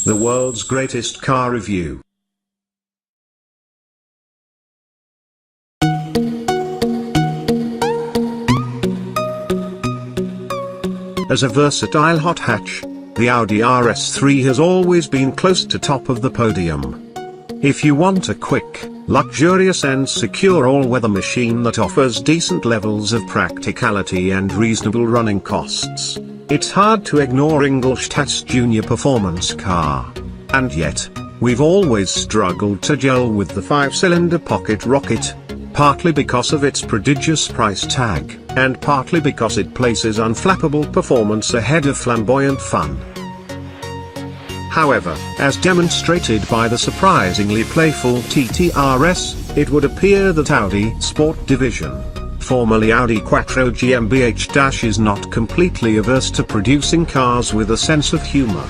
the world's greatest car review. As a versatile hot hatch, the Audi RS3 has always been close to top of the podium. If you want a quick, luxurious and secure all-weather machine that offers decent levels of practicality and reasonable running costs, it's hard to ignore Ingolstadt's junior performance car. And yet, we've always struggled to gel with the 5-cylinder pocket rocket, partly because of its prodigious price tag, and partly because it places unflappable performance ahead of flamboyant fun. However, as demonstrated by the surprisingly playful TTRS, it would appear that Audi Sport Division, formerly Audi Quattro GmbH, is not completely averse to producing cars with a sense of humor.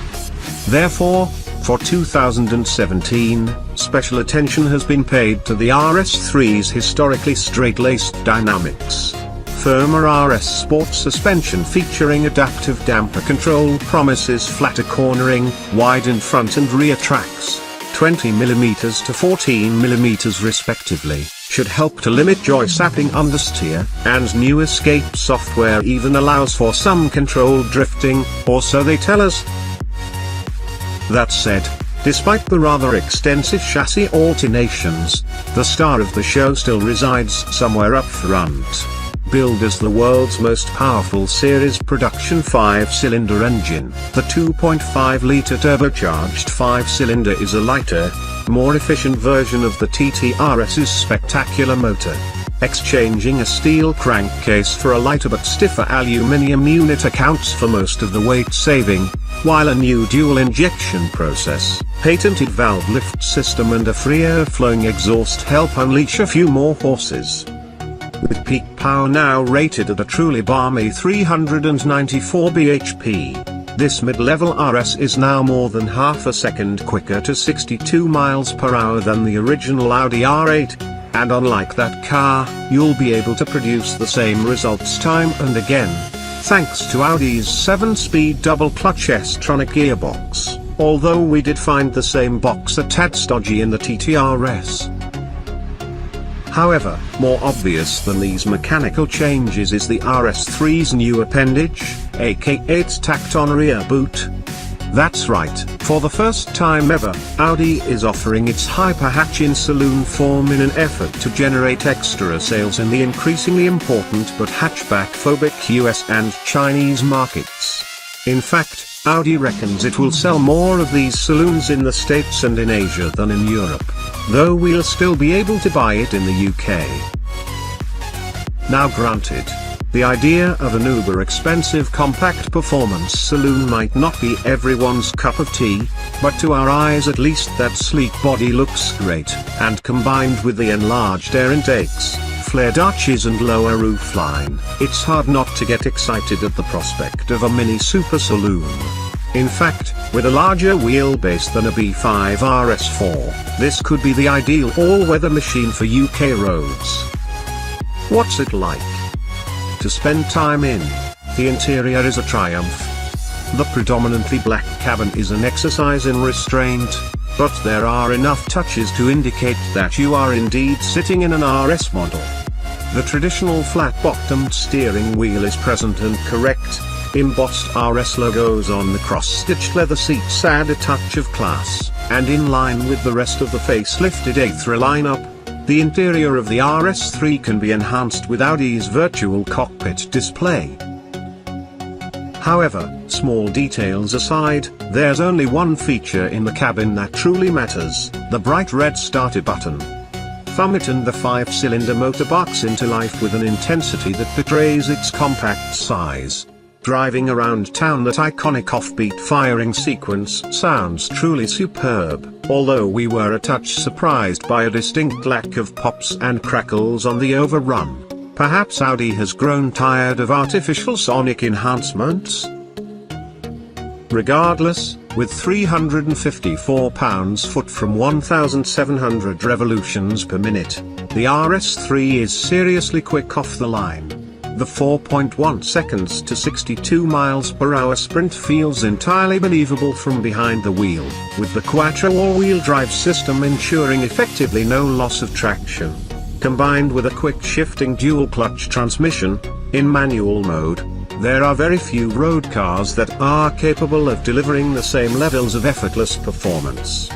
Therefore, for 2017, special attention has been paid to the RS3's historically straight-laced dynamics. Firmer RS Sport suspension featuring adaptive damper control promises flatter cornering, widened front and rear tracks, 20mm to 14mm respectively, should help to limit joy-sapping understeer, and new escape software even allows for some controlled drifting, or so they tell us. That said, despite the rather extensive chassis alterations, the star of the show still resides somewhere up front. Billed as the world's most powerful series production 5-cylinder engine, the 2.5-litre turbocharged 5-cylinder is a lighter, more efficient version of the TTRS's spectacular motor. Exchanging a steel crankcase for a lighter but stiffer aluminium unit accounts for most of the weight saving, while a new dual injection process, patented valve lift system and a free air-flowing exhaust help unleash a few more horses. With peak power now rated at a truly balmy 394 bhp, this mid-level RS is now more than half a second quicker to 62 miles per hour than the original Audi R8. And unlike that car, you'll be able to produce the same results time and again, thanks to Audi's 7-speed double-clutch S-tronic gearbox, although we did find the same box a tad stodgy in the TTRS. However, more obvious than these mechanical changes is the RS3's new appendage, aka its tacked-on rear boot. That's right, for the first time ever, Audi is offering its hyperhatch in saloon form in an effort to generate extra sales in the increasingly important but hatchback-phobic US and Chinese markets. In fact, Audi reckons it will sell more of these saloons in the States and in Asia than in Europe, though we'll still be able to buy it in the UK. Now granted, the idea of an uber-expensive compact performance saloon might not be everyone's cup of tea, but to our eyes at least that sleek body looks great, and combined with the enlarged air intakes, flared arches and lower roofline, it's hard not to get excited at the prospect of a mini super saloon. In fact, with a larger wheelbase than a B5 RS4, this could be the ideal all-weather machine for UK roads. What's it like to spend time in? The interior is a triumph. The predominantly black cabin is an exercise in restraint, but there are enough touches to indicate that you are indeed sitting in an RS model. The traditional flat-bottomed steering wheel is present and correct. Embossed RS logos on the cross-stitched leather seats add a touch of class, and in line with the rest of the facelifted A3 lineup, the interior of the RS3 can be enhanced with Audi's virtual cockpit display. However, small details aside, there's only one feature in the cabin that truly matters, the bright red starter button. Thumb it and the 5-cylinder motor barks into life with an intensity that betrays its compact size. Driving around town, that iconic offbeat firing sequence sounds truly superb, although we were a touch surprised by a distinct lack of pops and crackles on the overrun. Perhaps Audi has grown tired of artificial sonic enhancements? Regardless, with 354 pounds-foot from 1,700 revolutions per minute, the RS3 is seriously quick off the line. The 4.1 seconds to 62 miles per hour sprint feels entirely believable from behind the wheel, with the Quattro all-wheel drive system ensuring effectively no loss of traction. Combined with a quick shifting dual-clutch transmission, in manual mode, there are very few road cars that are capable of delivering the same levels of effortless performance.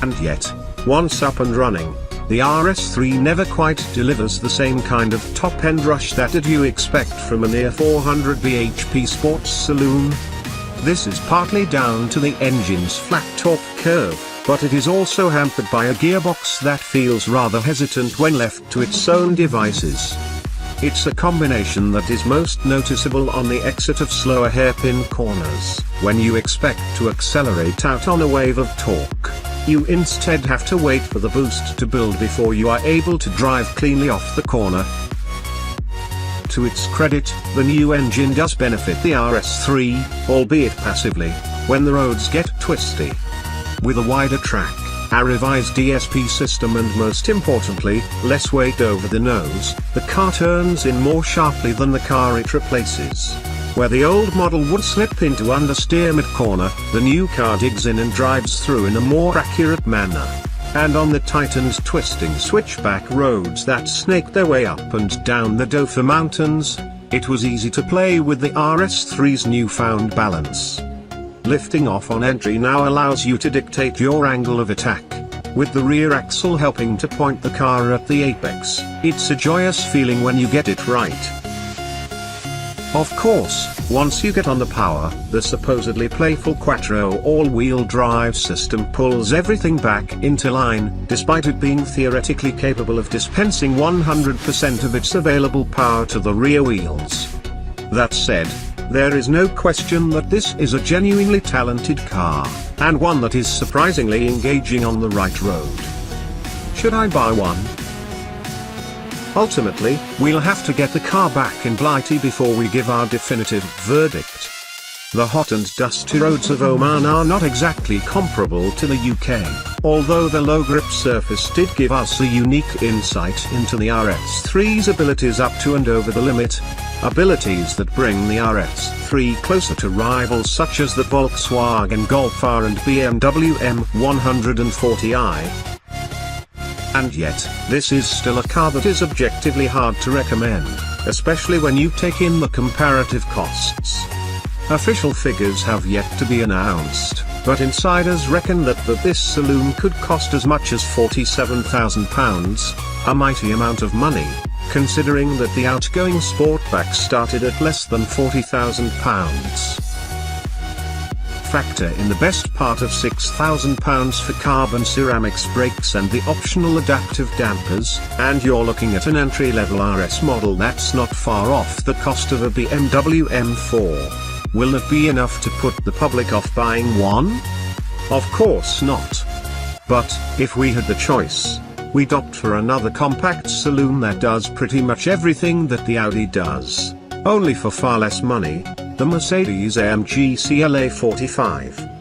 And yet, once up and running, the RS3 never quite delivers the same kind of top-end rush that you expect from a near 400 bhp sports saloon. This is partly down to the engine's flat torque curve, but it is also hampered by a gearbox that feels rather hesitant when left to its own devices. It's a combination that is most noticeable on the exit of slower hairpin corners. When you expect to accelerate out on a wave of torque, you instead have to wait for the boost to build before you are able to drive cleanly off the corner. To its credit, the new engine does benefit the RS3, albeit passively, when the roads get twisty. With a wider track, a revised DSP system and most importantly, less weight over the nose, the car turns in more sharply than the car it replaces. Where the old model would slip into understeer mid-corner, the new car digs in and drives through in a more accurate manner. And on the tightened twisting switchback roads that snake their way up and down the Dover Mountains, it was easy to play with the RS3's newfound balance. Lifting off on entry now allows you to dictate your angle of attack, with the rear axle helping to point the car at the apex. It's a joyous feeling when you get it right. Of course, once you get on the power, the supposedly playful Quattro all-wheel drive system pulls everything back into line, despite it being theoretically capable of dispensing 100% of its available power to the rear wheels. That said, there is no question that this is a genuinely talented car, and one that is surprisingly engaging on the right road. Should I buy one? Ultimately, we'll have to get the car back in Blighty before we give our definitive verdict. The hot and dusty roads of Oman are not exactly comparable to the UK, although the low grip surface did give us a unique insight into the RS3's abilities up to and over the limit, abilities that bring the RS3 closer to rivals such as the Volkswagen Golf R and BMW M140i. And yet, this is still a car that is objectively hard to recommend, especially when you take in the comparative costs. Official figures have yet to be announced, but insiders reckon that this saloon could cost as much as £47,000, a mighty amount of money, considering that the outgoing Sportback started at less than £40,000. Factor in the best part of £6,000 for carbon ceramics brakes and the optional adaptive dampers, and you're looking at an entry-level RS model that's not far off the cost of a BMW M4. Will it be enough to put the public off buying one? Of course not. But, if we had the choice, we'd opt for another compact saloon that does pretty much everything that the Audi does, only for far less money. The Mercedes-AMG CLA 45.